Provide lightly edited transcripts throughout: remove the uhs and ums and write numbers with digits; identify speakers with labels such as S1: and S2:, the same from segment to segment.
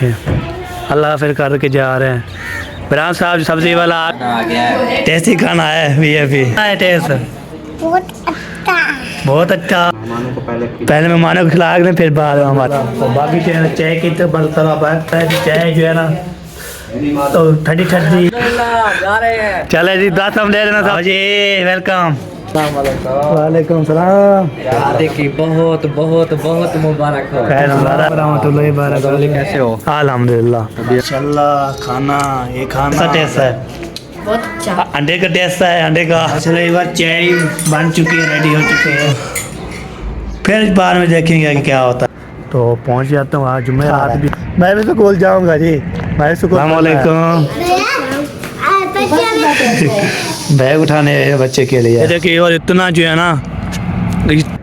S1: देखें अल्लाह फिर करके जा रहे हैं। इमरान साहब सब्जी वाला आ गया है। टेस्टी खाना है वीआईपी टेस्ट बहुत अच्छा। पहले मेहमानों को खिला के फिर बाद में हमारा तो बाकी जो है ना चाय की तो बर्तन चाय जो है ना तो ठंडी ठंडी चले जी 10 हम ले लेना साहब जी। वेलकम वालेकुम सलाम।
S2: देखिए बहुत बहुत बहुत मुबारक हो।
S1: कैसे हो? अल्हम्दुलिल्लाह माशाल्लाह। खाना ये खाना टेस्ट है
S3: बहुत अच्छा।
S1: अंडे का टेस्ट है अंडे का। चलो एक बार चाय बन चुकी है रेडी हो चुके हैं फिर बाद में देखेंगे कि क्या होता है। तो पहुंच जाता हूँ आज जुमेरात भी मैं भी स्कूल जाऊँगा जी। मैं स्कूल वालेकुम बैग उठाने बच्चे के लिए देखिए। और इतना जो है ना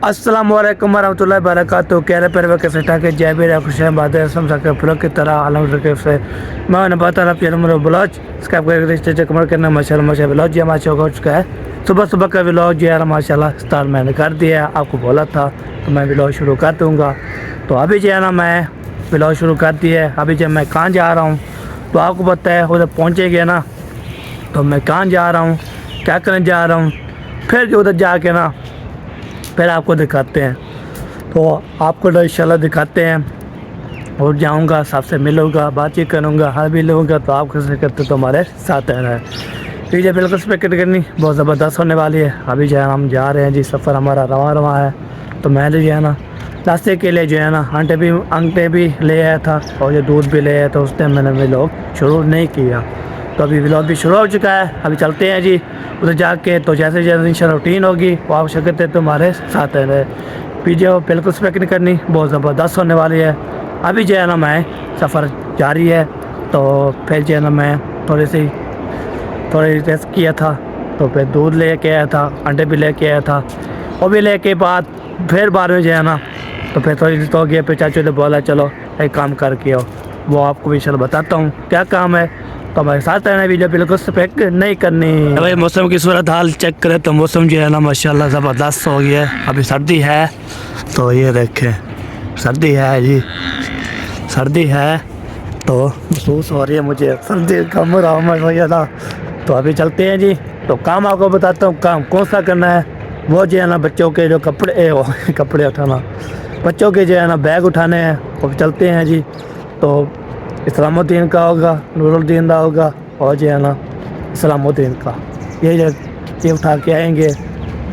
S1: अस्सलाम वालेकुम रहमतुल्लाहि बरकातहू। कह रहे पर कैसे के जय भी खुश है बात है सब सके फुल की तरह आलम से मैं उन्हें बता रहा प्यार ब्लॉज इसका कमर करना माशाल्लाह माशा ब्लॉज जी हमारा हो चुका है। सुबह सुबह का ब्लॉग जो है माशाल्लाह स्टार्ट मैंने कर दिया है। आपको बोला था तो मैं ब्लॉग शुरू कर दूँगा। तो अभी जो है ना मैं ब्लॉग शुरू कर दिया है। अभी जब मैं कहाँ जा रहा हूँ तो आपको पता है उधर पहुँचेगा ना तो मैं कहाँ जा रहा हूँ क्या करने जा रहा हूँ फिर जो उधर जाके ना फिर आपको दिखाते हैं। तो आपको तो इंशाल्लाह दिखाते हैं और जाऊँगा सबसे मिलूँगा बातचीत करूँगा हर भी लूँगा। तो आप कैसे करते तो हमारे साथ रहना है। चीज़ें बिल्कुल एक्सपेक्ट करनी बहुत ज़बरदस्त होने वाली है। अभी जो है हम जा रहे हैं जी सफ़र हमारा रवा है। तो मैंने जो है ना रास्ते के लिए जो है ना अंडे भी ले आया था और ये दूध भी ले आया था। उस टाइम मैंने व्लॉग शुरू नहीं किया तो अभी व्लॉग भी शुरू हो चुका है। अभी चलते हैं जी उधर जाके। तो जैसे जैसे इंशाल्लाह रूटीन होगी वो आप शकत है तुम्हारे साथ रहे। वीडियो बिल्कुल एक्सपेक्ट नहीं करनी बहुत ज़बरदस्त होने वाली है। अभी जो है ना मैं सफ़र जारी है। तो फिर जो है ना मैं थोड़ी रेस्ट किया था तो फिर दूध ले के आया था अंडे भी ले के आया था। वो भी ले के बाद फिर बाद में जो है ना तो फिर थोड़ी तो गया फिर चाचू ने बोला चलो एक काम करके आओ। वो आपको भी इंशाल्लाह बताता हूँ क्या काम है। तो हमारे साथ रहना वीडियो बिल्कुल एक्सपेक्ट नहीं करनी। भाई मौसम की सूरत हाल चेक करें तो मौसम जो है ना माशाल्लाह ज़बरदस्त हो गया है। अभी सर्दी है तो ये देखें सर्दी है जी सर्दी है तो महसूस हो रही है मुझे सर्दी का मुरामत हो गया था। तो अभी चलते हैं जी। तो काम आपको बताता हूँ काम कौन सा करना है। वो जो है ना बच्चों के जो कपड़े उठाना बच्चों के जो है ना बैग उठाने हैं। वो चलते हैं जी। तो इस्लामुद्दीन का होगा नूरुद्दीन का होगा और जो है ना इस्लामुद्दीन का ये उठा के आएंगे।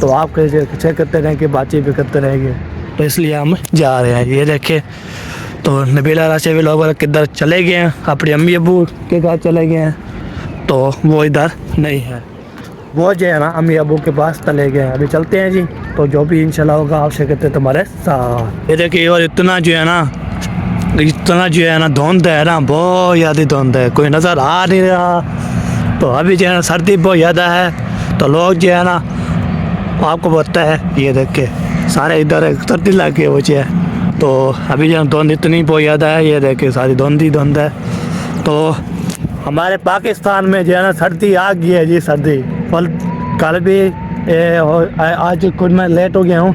S1: तो आप चेक करते रहेंगे बातचीत भी करते रहेंगे। तो इसलिए हम जा रहे हैं। ये देखें तो नबीला राशि भी लोग किधर चले गए हैं अपनी अम्मी अबू के घर चले गए हैं। तो वो इधर नहीं है वो जो है ना अम्मी अबू के पास चले गए हैं। अभी चलते हैं जी। तो जो भी इंशाल्लाह होगा आप शकत है तुम्हारे साथ। ये देखिए और इतना जो है ना धुंध है ना बहुत ज़्यादा धुंध है कोई नज़र आ नहीं रहा। तो अभी जो है ना सर्दी बहुत ज़्यादा है तो लोग जो है ना आपको पता है ये देख के सारे इधर सर्दी लग के वो है। तो अभी जो है धुंध इतनी बहुत ज़्यादा है ये देख के सारी धुंध ही धुंध है। तो हमारे पाकिस्तान में जो है ना सर्दी आ गई है जी सर्दी कल भी आज कुछ मैं लेट हो गया हूँ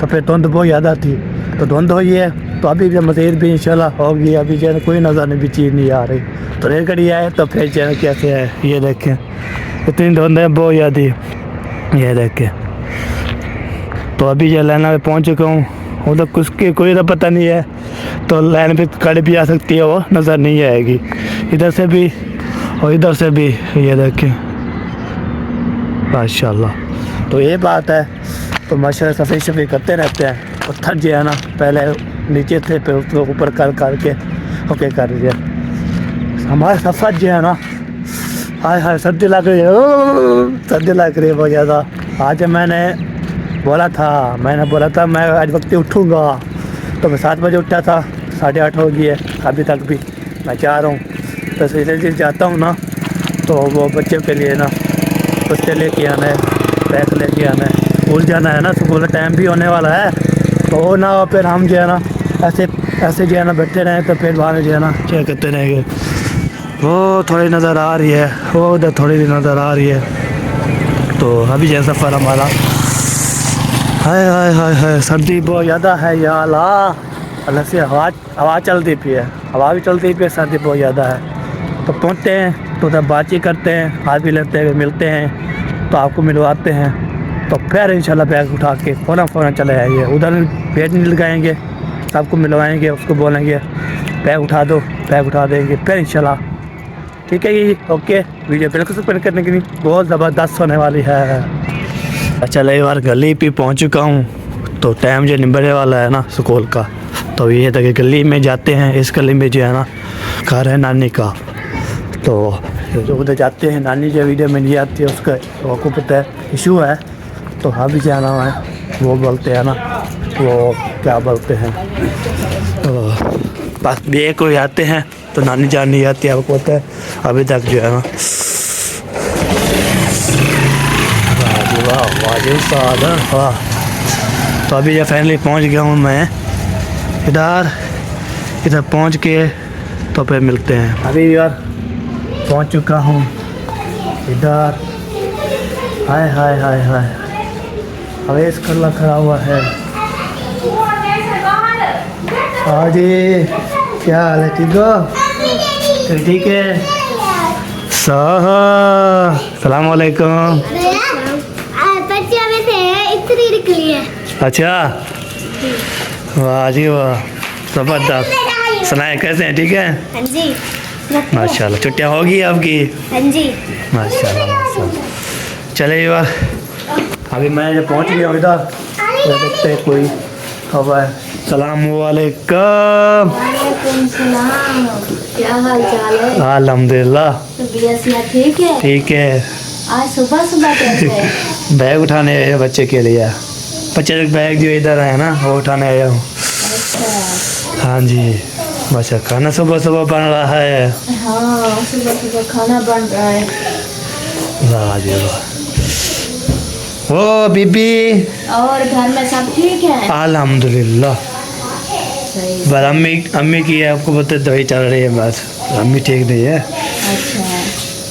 S1: तो फिर धुंध बहुत ज़्यादा थी तो धुंध हुई है। तो अभी भी मज़ीद भी इंशाल्लाह होगी। अभी जो है कोई नज़र नहीं भी चीज़ नहीं आ रही तो रेलगाड़ी आए तो फिर जो है कैसे है ये देखें इतनी धुंध है बहुत ज़्यादा ये देखें। तो अभी जो लाइन पे पहुँच चुका हूँ उधर कुछ की कोई तो पता नहीं है। तो लाइन पे गाड़ी भी आ सकती है वो नज़र नहीं आएगी इधर से भी और इधर से भी ये देखें माशाल्लाह। तो ये बात है। तो माशाल्लाह सफ़ी करते रहते हैं। पत्थर जो है ना पहले नीचे थे फिर उसको ऊपर करके ओके कर दिया। हमारा सफ़र जो है ना हाय सर्दी लग रही है सर्दी लग रही है बहुत ज़्यादा। आज मैंने बोला था मैं आज वक्त उठूँगा तो मैं 7 बजे उठा था 8:30 हो गई है अभी तक भी मैं जा रहा हूँ। तो इसलिए जाता हूँ ना तो वो बच्चों के लिए ना बच्चे लेके आना है बैग लेके आना है स्कूल जाना है ना स्कूल टाइम भी होने वाला है। तो ना फिर हम जो है ना ऐसे जो है ना बैठे रहें तो फिर बाहर जो है ना चेक करते रहेंगे। वो थोड़ी नज़र आ रही है वो उधर थोड़ी नज़र आ रही है। तो अभी जैसा सफ़र हमारा हाय सर्दी बहुत ज़्यादा है या अल्लाह अल्लाह से हवा चलती पी है, हवा भी चलती पी है, सर्दी बहुत ज़्यादा है। तो पहुँचते हैं तो उधर बातचीत करते हैं, हाथ भी लेते हैं, मिलते हैं तो आपको मिलवाते हैं। तो फिर इंशाल्लाह बैग उठा के फ़ौरन चले आइए, उधर भेज नहीं लगाएंगे, सबको मिलवाएंगे, उसको बोलेंगे बैग उठा दो, बैग उठा देंगे फिर इंशाल्लाह। ठीक है जी, ओके। वीडियो बिल्कुल स्पेंड करने के लिए बहुत ज़बरदस्त होने वाली है। चलो एक बार गली पे पहुंच चुका हूँ तो टाइम जो निबड़ने वाला है ना स्कूल का, तो ये तक गली में जाते हैं। इस गली में जो है ना घर है नानी का, तो जो उधर जाते हैं नानी जो वीडियो में नहीं आती है उसका आपको पता है इशू है। तो हाँ भी जाना है, वो बोलते हैं ना, वो क्या बोलते हैं, तो बस बे कोई आते हैं तो नानी जान नहीं आती है, आपको पता है अभी तक जो है ना। वाह वाह। तो अभी ये फाइनली पहुंच गया हूँ मैं इधर पहुंच के तो फिर मिलते हैं। अभी यार पहुंच चुका हूँ इधर। हाय हाय हाय हाय, अवेश कल्ला खड़ा हुआ है। हाँ जी, क्या हाल है, ठीक हो? ठीक है। सलाम वालेकुम। अच्छा, वाह जी वाह, ज़बरदस्त। सुनाए कैसे हैं, ठीक है?
S3: हाँ जी।
S1: माशाल्लाह, छुट्टियाँ होगी आपकी?
S3: हाँ जी।
S1: माशाल्लाह। चले यार, अभी मैं जब पहुंच गया हूँ इधर तो देखते हैं कोई हवा है। सलाम वालेकुम।
S3: वालेकुम सलाम। क्या हाल चाल है?
S1: अल्हम्दुलिल्लाह
S3: तबीयत ठीक है?
S1: ठीक है।
S3: आज सुबह कैसे?
S1: बैग उठाने आया बच्चे के लिए, बच्चे का बैग जो इधर है ना वो उठाने आया हूँ।
S3: अच्छा।
S1: हाँ जी, बच्चा खाना सुबह बन रहा है।
S3: हाँ, सुबह खाना बन रहा है।
S1: वाह जी वाह। ओ बीबी,
S3: और घर में सब ठीक है?
S1: अल्हम्दुलिल्लाह।
S3: सही।
S1: बस अम्मी की है, आपको पता है दवाई चल रही है, बस अम्मी ठीक नहीं है।
S3: अच्छा,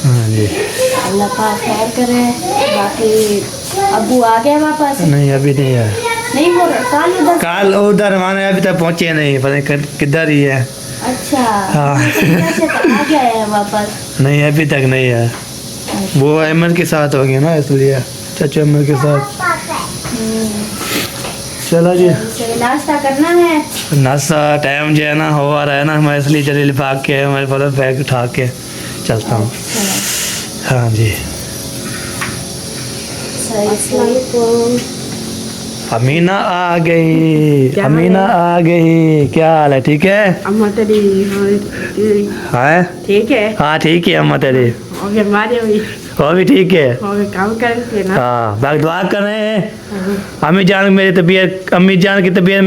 S1: हाँ जी।
S3: अल्लाह पाक खैर करे। बाकी अबू आ गए वापस?
S1: नहीं अभी नहीं है,
S3: नहीं, वो
S1: कल उधर माने अभी तक पहुँचे नहीं, पता नहीं किधर ही है।
S3: अच्छा।
S1: हाँ।
S3: से तो आ गया है वापस?
S1: नहीं अभी तक नहीं है, वो अहमद के साथ हो गया ना, इसलिए चाचा अहमद के साथ। चलो जी,
S3: नाश्ता करना है।
S1: नाश्ता टाइम जो है ना हो रहा है ना, मैं इसलिए जल्दी भाग के हमारे पास बैग उठा के चलता हूँ। हाँ जी। अमीना आ गई, अमीना आ गई। क्या हाल है, ठीक है?
S4: अम्मा तेरी
S1: हाँ
S4: ठीक है?
S1: हाँ ठीक है अम्मा तेरी,
S4: और हमारे भी
S1: वो भी ठीक है।
S4: और काम करते ना।
S1: हाँ बाकी दुआ कर रहे हैं। अम्मी जान मेरी तबीयत, अम्मी जान की तबीयत,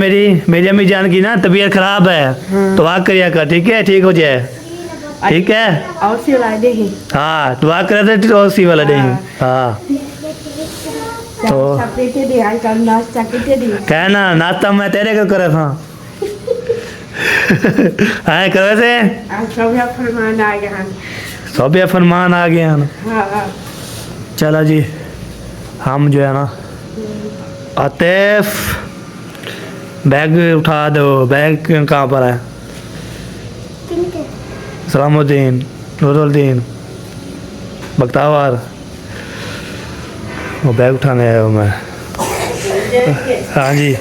S1: मेरी अम्मी जान की ना तबीयत खराब है, तो दुआ करिया कर, ठीक है? ठीक हो जाए, ठीक है?
S4: और सी ला दे ही।
S1: हाँ दुआ करे थे तो सी वाला देंगे। हाँ तो
S4: पीते दी आजकल नाश्ता पीते दी।
S1: कहना नाश्ता मैं तेरे को करे था। हाँ करे थे,
S4: आज सब फरमान आ गया।
S1: सब ये फरमान आ गया ना।
S4: हाँ।
S1: चलो जी, हम जो है ना आतिफ बैग उठा दो। बैग कहाँ पर है? सलामुद्दीन, नूरुद्दीन, बख्तावर, वो बैग उठाने आया हूँ मैं। हाँ जी,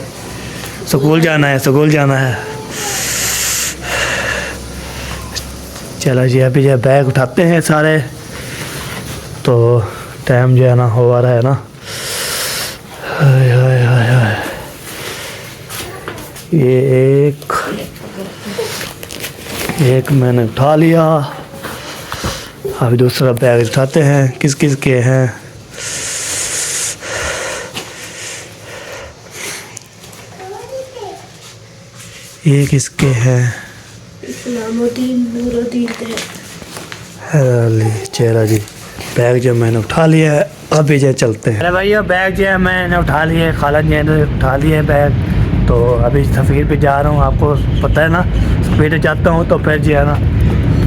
S1: स्कूल जाना है, स्कूल जाना है। चलो जी, अभी जब बैग उठाते हैं सारे तो टाइम जो है ना हो रहा है ना। हाय हाय हाय हाय, ये एक मैंने उठा लिया, अभी दूसरा बैग उठाते हैं। किस किस के हैं? ये किसके हैं? चेहरा जी, बैग जो मैंने उठा लिया है, अभी जो चलते हैं। अरे भैया बैग जो है मैंने उठा लिया है, खाला जी ने उठा लिया है बैग, तो अभी सफ़ीर पे जा रहा हूँ। आपको पता है ना, सफ़ीर जाता हूँ तो फिर जो है ना,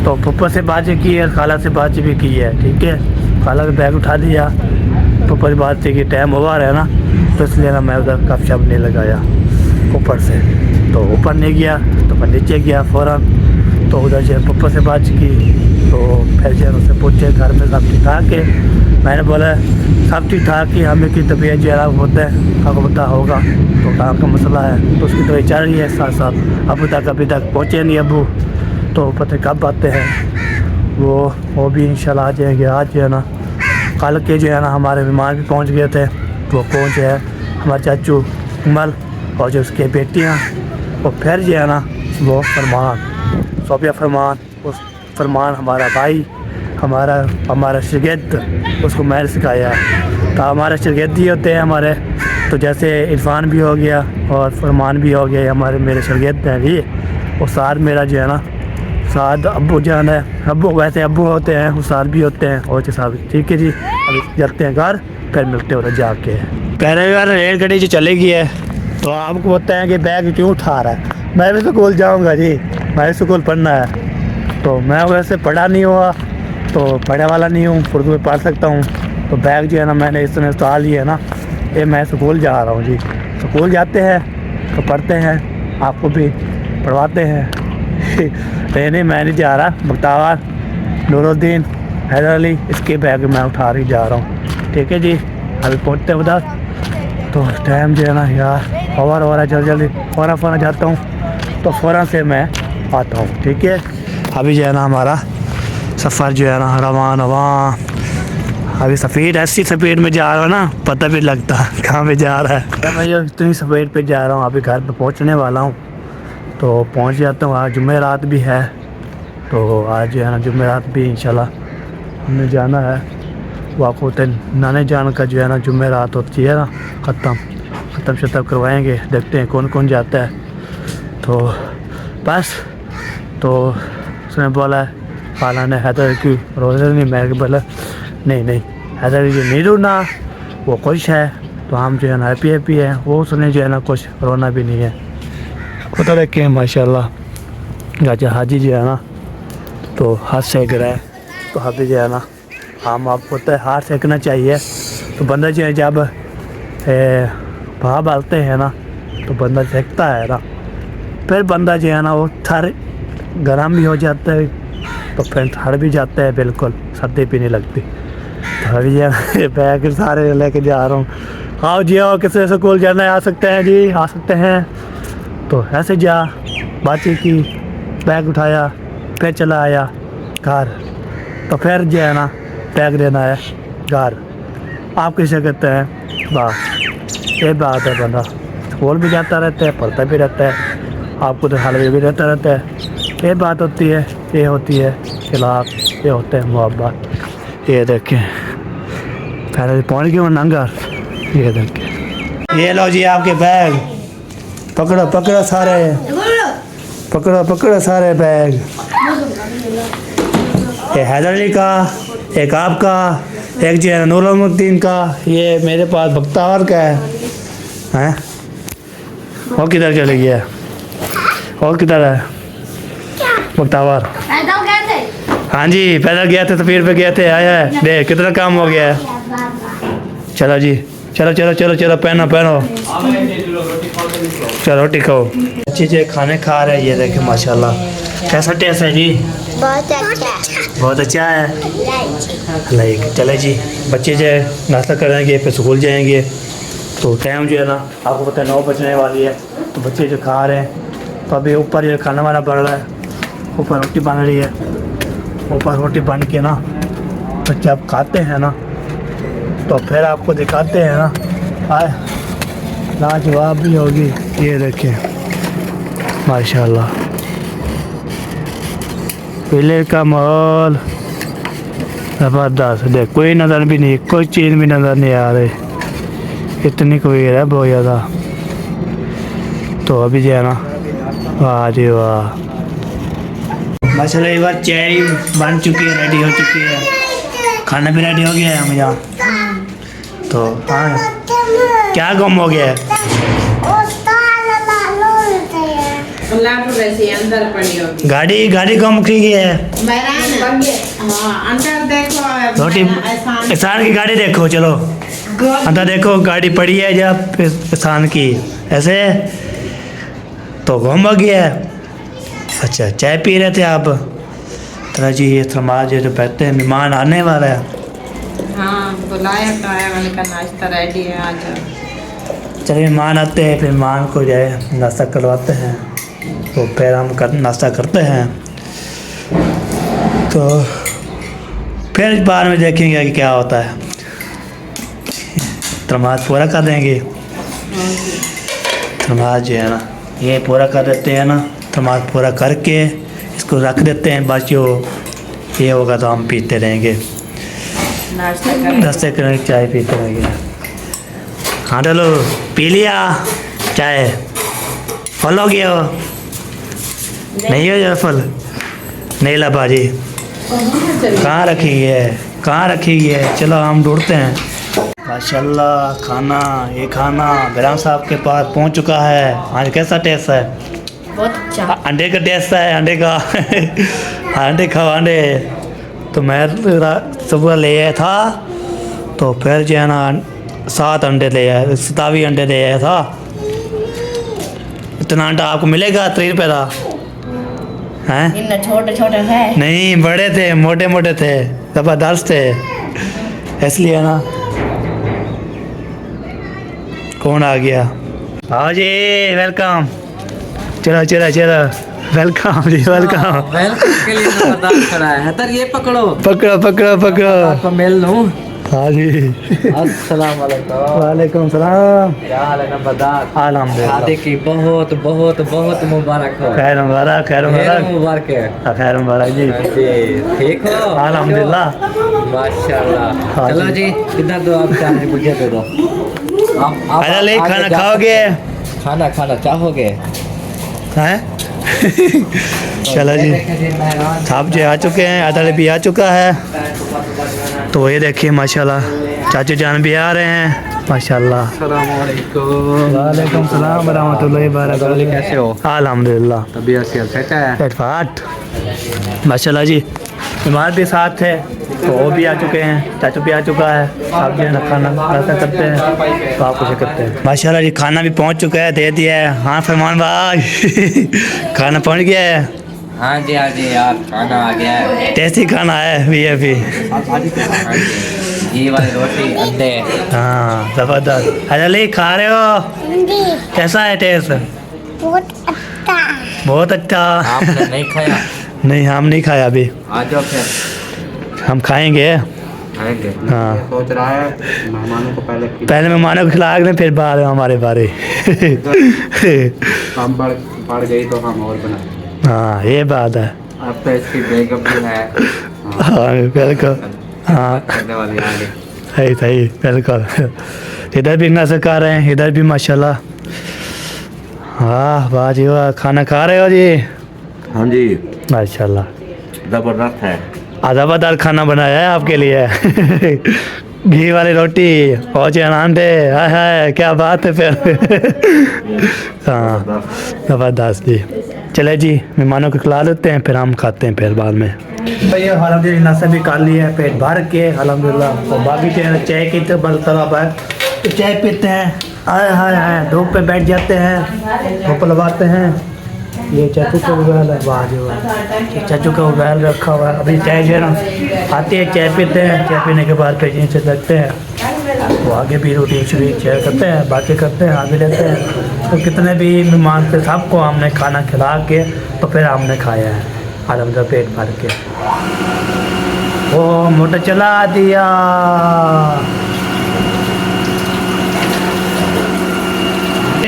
S1: तो पप्पा से बात की है, खाला से बात भी की है, ठीक है? खाला का बैग उठा दिया, पप्पा से बात की टाइम हुआ रहा है ना, तो इसलिए ना मैं उधर गपशप नहीं लगाया। पप्पा ऊपर से, तो ऊपर नहीं गया तो मैं नीचे गया फ़ौरन। तो उधर जो पप्पा से बात की तो फिर जो उससे पूछे घर में सब ठीक ठाक है। मैंने बोला सब ठीक ठाक ही, हमें की तबीयत जो है होता है आपको पता होगा, तो काम का मसला है, तो उसकी दवाई चल रही है साथ साथ। अभी तक पहुँचे नहीं अबू, तो पता कब आते हैं वो भी इंशाल्लाह आ जाएंगे। आज जो है ना कल के जो है ना हमारे मेहमान भी पहुँच गए थे, वो पहुँचे हैं हमारे चाचू उमल और जो उसके बेटियाँ, और फिर जो है ना वो फरमान सोफिया फरमान, उस फरमान हमारा भाई, हमारा शागिर्द, उसको मैंने सिखाया। तो हमारे शागिर्द ही होते हैं हमारे, तो जैसे इरफान भी हो गया और फरमान भी हो गया, हमारे मेरे शागिर्द हैं भी। और साथ मेरा जो है ना साथ अब्बू जान है, अब्बू वैसे अब्बू होते हैं, उस्ताद भी होते हैं और साहब। ठीक है जी, अभी जाते हैं घर, फिर मिलते हो जाके। पहले बार रेलगाड़ी जो चलेगी है तो आपको बताएं कि बैग क्यों उठा रहा है। मैं भी स्कूल जाऊंगा जी, मैं भी स्कूल पढ़ना है, तो मैं वैसे पढ़ा नहीं हुआ, तो पढ़ने वाला नहीं हूँ, उर्दू में पढ़ सकता हूँ। तो बैग जो है ना मैंने इस तरह उतार लिया है ना, ये मैं स्कूल जा रहा हूँ जी। स्कूल जाते हैं तो पढ़ते हैं, आपको भी पढ़वाते हैं। नहीं मैं नहीं जा रहा, बख्तावर, नूरुद्दीन, हैदर अली, इसके बैग मैं उठा रही जा रहा हूँ। ठीक है जी, अभी पहुँचते हैं उधर, तो टाइम जो है ना यार ओवर जल्दी फ़ौरन जाता हूँ, तो फ़ौरन से मैं आता हूँ। ठीक है, अभी जो है ना हमारा सफ़र जो है ना रवान अभी सफ़ीड ऐसी स्पीड में जा रहा हूँ ना, पता भी लगता कहाँ पे जा रहा है। मैं जो इतनी स्पीड पे जा रहा हूँ, अभी घर पे पहुँचने वाला हूँ, तो पहुँच जाता हूँ। आज जुमेरात भी है, तो आज जो है ना जुमेरात भी इंशाल्लाह हमने जाना है। वो आपको नाने जान का जो है ना जुमेरात होती है ना ख़त्म शतम करवाएंगे, देखते हैं कौन कौन जाता है। तो बस तो उसने बोला खाला ने हैदर की रोज़े नहीं, मैं बोला नहीं हैदर जो नहीं रोना, वो खुश है, तो हम जो है ना हैप्पी है, वो उसने जो है ना कुछ रोना भी नहीं है। खुदा देखें माशाल्लाह। गाजा हाजी जो है ना तो हाथ सेक रहा है, तो हाथी जो है ना हम आपको पता है हाथ सेकना चाहिए। तो बंदा जो है जब भाव डालते हैं ना तो बंदा सेकता है ना, फिर बंदा जो है ना वो थर गर्म भी हो जाता है, तो फिर थर भी जाता है, बिल्कुल सर्दी भी नहीं लगती। तो अभी जो है बैग सारे लेके जा रहा हूँ। आओ जी आओ, किसी स्कूल जाना है आ सकते हैं जी, आ सकते हैं। तो ऐसे जा बातचीत की, बैग उठाया, फिर चला आया घर, तो फिर जो है ना बैग देना है घर। आप किसे कहते हैं बात, ये बात है। बंदा स्कूल भी जाता रहता है, पढ़ता भी रहता है, आपको तो हलवे भी रहता रहता है। ये बात होती है, ये होती है खिलाफ, ये होते हैं मोहब्बत। ये देखें पहले पहुँच गए नंगर, ये देखें, ये लो जी आपके बैग, पकड़ो सारे, पकड़ो सारे बैग। ये हैदर अली का, एक आपका, एक जो है नूरुद्दीन का, ये मेरे पास बख्तावर का है। वो किधर चले गया, और किधर है बख्तावर? हाँ जी पैदल गया थे, सफ़ीर पे गए थे, आया है, देख कितना काम हो गया है। चलो जी, चलो पहनो चलो रोटी खाओ। अच्छे खाने खा रहे हैं, ये देखें माशाल्लाह। कैसा टेस्ट है जी? बहुत अच्छा है। लाइक चले जी, बच्चे जो है नाश्ता करेंगे, फिर स्कूल जाएंगे, तो टाइम जो है ना आपको पता है 9 बजने वाली है। तो बच्चे जो खा रहे हैं, तो अभी ऊपर जो खाना वाना बन रहा है, ऊपर रोटी बन रही है, ऊपर रोटी बन के ना तो जब खाते हैं ना तो फिर आपको दिखाते हैं ना, आए लाजवाब भी होगी। ये देखें माशाल्लाह, पहले का माहौल ज़बरदस्त। देख कोई नज़र भी नहीं, कोई चीज़ भी नज़र नहीं आ रही, इतनी कोई है बहुत ज़्यादा। तो अभी जो है ना वाह जी वाह माशाल्लाह, एक बार चाय बन चुकी है, रेडी हो चुकी है, खाना भी रेडी हो गया है हम यहाँ। तो हाँ क्या गुम हो गया है?
S5: अंदर पड़ी होगी
S1: गाड़ी गुम की गई है।
S5: अंदर देखो,
S1: रोटी एहसान की गाड़ी देखो, चलो अंदर देखो गाड़ी पड़ी है जब एहसान की, ऐसे तो गुम हो गया है। अच्छा चाय पी रहे थे आप। तरह जी ये समाज जो बैठते हैं, मेहमान आने वाला है।
S5: हाँ बुलाया तो आया, मैंने कहा नाश्ता रेडी है आज।
S1: चलिए मेहमान आते हैं, फिर मेहमान को जो है नाश्ता करवाते हैं, तो फिर हम नाश्ता करते हैं। तो फिर बाद में देखेंगे कि क्या होता है। नमाज पूरा कर देंगे। नमाज जो है ना ये पूरा कर देते हैं ना, नमाज पूरा करके इसको रख देते हैं। बस जो ये होगा तो हम पीते रहेंगे, नाश्ते करेंगे, चाय पीते रहेंगे। हाँ चलो पी लिया चाय। फल हो गया हो? नहीं हो जाए फल? नहीं ला बाजी, कहाँ रखी है, कहाँ रखी है? चलो हम ढूंढते हैं। माशाल्लाह खाना, ये खाना ग्राम साहब के पास पहुंच चुका है। आज कैसा टेस्ट है?
S3: बहुत अच्छा।
S1: अंडे का टेस्ट है, अंडे का। अंडे खाओ अंडे। तो मैं सुबह ले आया था, तो फिर जो है ना 7 अंडे ले आया, 27 अंडे ले आया था। इतना अंडा आपको मिलेगा 3 रुपये का हैं?
S3: इतना छोटे छोटे है
S1: नहीं, बड़े थे, मोटे मोटे थे, ज़बरदस्त थे, इसलिए ना। कौन आ गया? आओ जी, वेलकम। चलो चलो चलो, वेलकम जी, वेलकम।
S2: वेलकम के लिए तो बता खड़ा है। हैदर ये पकड़ो,
S1: पकड़ो पकड़ो पकड़ो।
S2: आपको मिल लूं।
S1: हाँ जी।
S2: अस्सलाम वालेकुम।
S1: वालेकुम सलाम।
S2: क्या हाल है नंबरदार?
S1: अल्हम्दुलिल्लाह।
S2: शादी की बहुत बहुत बहुत मुबारक हो।
S1: खैर मुबारक, खैर
S2: ढेर
S1: मुबारक,
S2: मुबारक है
S1: खैर मुबारक जी।
S2: जी, ठीक हो?
S1: अल्हम्दुलिल्लाह।
S2: माशाल्लाह।
S1: हाँ
S2: चलो
S1: जी।
S2: जी, इधर दो, आप चाय मुझे दे दो। आप
S1: अरे ले,
S2: आगे
S1: खाना
S2: जा
S1: खाओगे?
S2: सकते हैं। खाना खाना चाहोगे?
S1: हैं? चलो जी, साहब जी आ चुके हैं, अदल भी आ चुका है। तो ये देखिए माशाल्लाह, चाचू जान भी आ रहे हैं माशाल्लाह। वालेकुम सलाम व रहमतुल्लाहि व बरकातहू।
S2: कैसे हो?
S1: अल्हम्दुलिल्लाह।
S2: तबीयत सेट है?
S1: फाट माशाल्लाह जी। बीमार भी साथ थे, तो वो भी आ चुके हैं, चाचू भी आ चुका है। आप जो है ना खाना नाश्ता करते हैं, तो आप कुछ करते हैं। माशाल्लाह जी खाना भी पहुंच चुका है, दे दिया है। हाँ फरमान भाई। खाना पहुंच गया है?
S2: हाँ जी यार, खाना आ गया है।
S1: टेस्टी खाना है भी अभी।
S2: घी वाली रोटी, अंडे।
S1: हाँ ज़बरदस्त। अजली खा रहे हो? कैसा है टेस्ट? बहुत अच्छा।
S2: आपने नहीं खाया?
S1: नहीं, हम नहीं खाया अभी,
S2: आ जाओ फिर
S1: हम खाएंगे।
S2: खाएंगे।
S1: हाँ
S2: सोच रहा है मेहमानों को
S1: पहले मेहमानों को खिला दें, फिर बाद में हमारे बारे।
S2: हम बढ़ गई तो हम और बनाए।
S1: हाँ ये बात है।
S2: अब तो इसकी बेगम भी है।
S1: हाँ बिल्कुल। हाँ
S2: करने वाली आगे।
S1: सही सही बिल्कुल। इधर भी नजर कर रहे हैं, इधर भी माशाल्लाह। हाँ वाह जी वाह। खाना खा रहे हो जी?
S2: हाँ जी,
S1: माशाल्लाह,
S2: जबरदस्त है।
S1: ज़बरदस्त खाना बनाया है आपके लिए। घी वाली रोटी और अंडे, हाय हाय क्या बात है फिर। हाँ ज़बरदस्त जी। चले जी, मेहमानों को खिला देते हैं, फिर हम खाते हैं फिर बाद में। भैया अल्हम्दुलिल्लाह नाश्ता भी कर लिया है, पेट भर के अल्हम्दुलिल्लाह। तो बाकी चाय की तो बल तरफ है, तो चाय पीते हैं। हाय हाय हाय, धूप पे बैठ जाते हैं, धूप लगाते हैं। ये चाचू का मोबाइल है, वाह जो है चाचू का मोबाइल रखा हुआ है। अभी चाय जो है ना आते हैं, चाय पीते हैं, चाय पीने के बाद फिर से लगते हैं, तो आगे भी रूटीन शुरू शेयर करते हैं, बातें करते हैं, आगे लेते हैं। तो कितने भी मेहमान थे सबको हमने खाना खिला के तो फिर हमने खाया है आलमदा पेट भर के। वो मोटर चला दिया।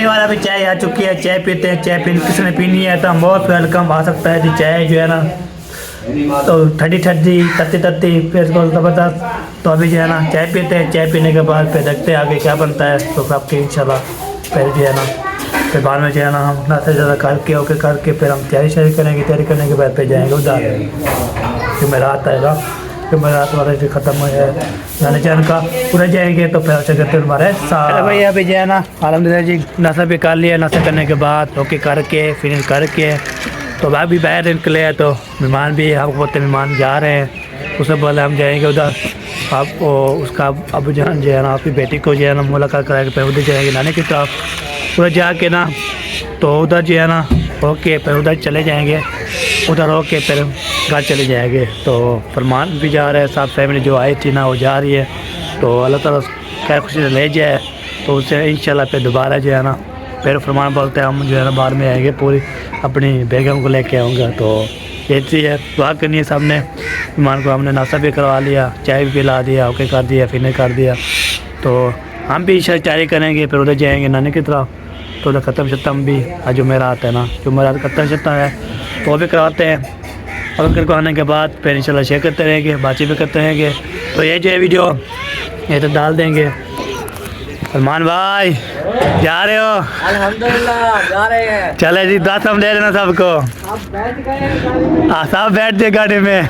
S1: वाला भी चाय आ चुकी है, चाय पीते हैं। चाय पीने किसी ने पीनी है तो हम बहुत वेलकम आ सकता है जी। चाय जो है ना तो ठंडी ठंडी तत्ती तत्ती फिर ज़बरदस्त। तो अभी जो है ना चाय पीते हैं, चाय पीने के बाद फिर देखते हैं आगे क्या बनता है। तो आपके इंशाल्लाह फिर जो है ना फिर बाद में जो है ना हम नाश्ता ज़्यादा करके फिर हम तैयारी शारी करेंगे। तैयारी करने के बाद फिर जाएंगे उधर, फिर मेरा आता है फिर मेरा रात वाला जो ख़त्म हो जाए नानी जान का पूरा जाएंगे। तो फिर अच्छा करते हमारे साथ भैया अभी जो है ना अल्हम्दुलिल्लाह जी नाश्ता भी कर लिया। नाश्ता करने के बाद ओके करके फिनिश करके तो भाई भी बाहर निकले हैं। तो मेहमान भी हमको बोलते मेहमान जा रहे हैं, उससे बोले हम जाएंगे उधर। आप उसका अबू जान जो है ना आपकी बेटी को जो है ना मुलाकात कराएंगे, फिर उधर जाएंगे नानी की तरफ। उधर जाके ना तो उधर जो है ना होके फिर उधर चले जाएंगे, उधर होके फिर घर चले जाएंगे। तो फरमान भी जा रहा है, सब फैमिली जो आई थी ना वो जा रही है। तो अल्लाह ताला खैर खुशी से ले जाए तो उससे इंशाल्लाह फिर दोबारा जो है ना फिर फरमान बोलते हैं हम जो है ना बाद में आएंगे, पूरी अपनी बेगम को लेके आऊँगा। तो ये चीज़ है, दुआ करनी है सब ने। मेहमान को हमने नाश्ता भी करवा लिया, चाय भी पिला दिया, ओके कर दिया, फिर कर दिया। तो हम भी इंशाल्लाह तैयारी करेंगे, फिर उधर जाएंगे नानी की तरफ। तो उधर ख़त्म शत्म भी आज जुमेरात है ना, जुमेरात ख़त्म शत्म है तो वो भी करवाते हैं। और फिर आने के बाद फिर इंशाल्लाह शेयर करते रहेंगे, बातचीत भी करते रहेंगे। तो ये जो है वीडियो ये तो डाल देंगे। सलमान भाई जा रहे हो?
S2: अल्हम्दुलिल्लाह जा रहे हैं।
S1: चले जी, दस हम दे देना सबको। सब बैठ गए गाड़ी में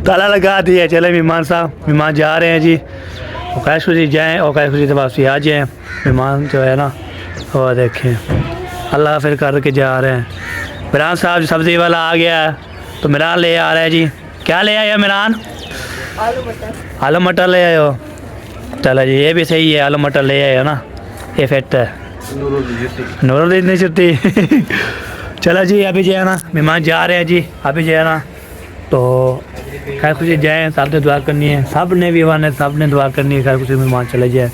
S1: ताला लगा दिए। चले मेहमान साहब, मेहमान जा रहे हैं जी। औकाश खुशी जाएँ, औकाश खुशी से वापसी आ जाएँ। मेहमान जो है ना वो देखें अल्लाह फिर करके जा रहे हैं। मिरान साहब सब्ज़ी वाला आ गया है तो मिरान ले आ रहा है जी। क्या ले आए हो मिरान? आलू मटर ले आए हो? चलो जी, ये भी सही है, आलू मटर ले आए हो ना, ये फिट है। नूरुद्दीन नहीं छुट्टी चलो जी, अभी जो है ना मेहमान जा रहे हैं जी। अभी जो है ना तो खैर खुशी जाएँ, सब ने दुआ करनी है, सब ने भी वन है, सब ने दुआ करनी है खैर खुशी मेहमान चले जाए।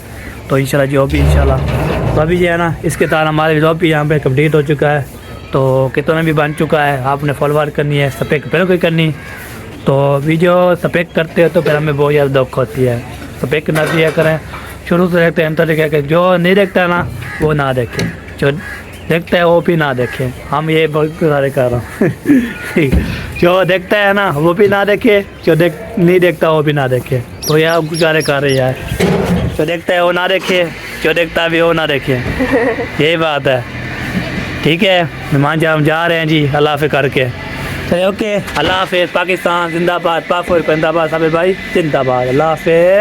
S1: तो इंशाल्लाह जो भी इंशाल्लाह तो अभी जो है ना इसके तार हमारे जॉब भी यहाँ पे कंप्लीट हो चुका है। तो कितना भी बन चुका है, आपने फॉलोअर करनी है, सपेक पहले कोई करनी। तो वीडियो सपेक करते हो तो फिर हमें बहुत ज़्यादा दुख होती है। सपेक ना दिया करें, शुरू से देखते हैं तरीके के, जो नहीं देखता है ना वो ना देखे, जो देखता है वो भी ना देखे। हम ये बहुत सारे कर रहा हूँ जो देखता है ना वो भी ना देखे, जो नहीं देखता वो भी ना देखे। तो यह गुजारे कर रही है, जो देखता है वो ना देखे, जो देखता भी वो ना देखे। यही बात है, ठीक है। मेहमान जब हम जा रहे हैं जी अल्लाह हाफ़िज़ करके। चलिए ओके, अल्लाह हाफ़िज़। पाकिस्तान जिंदाबाद, पाक फौज जिंदाबाद, साबिर भाई जिंदाबाद, अल्लाह हाफ़िज़।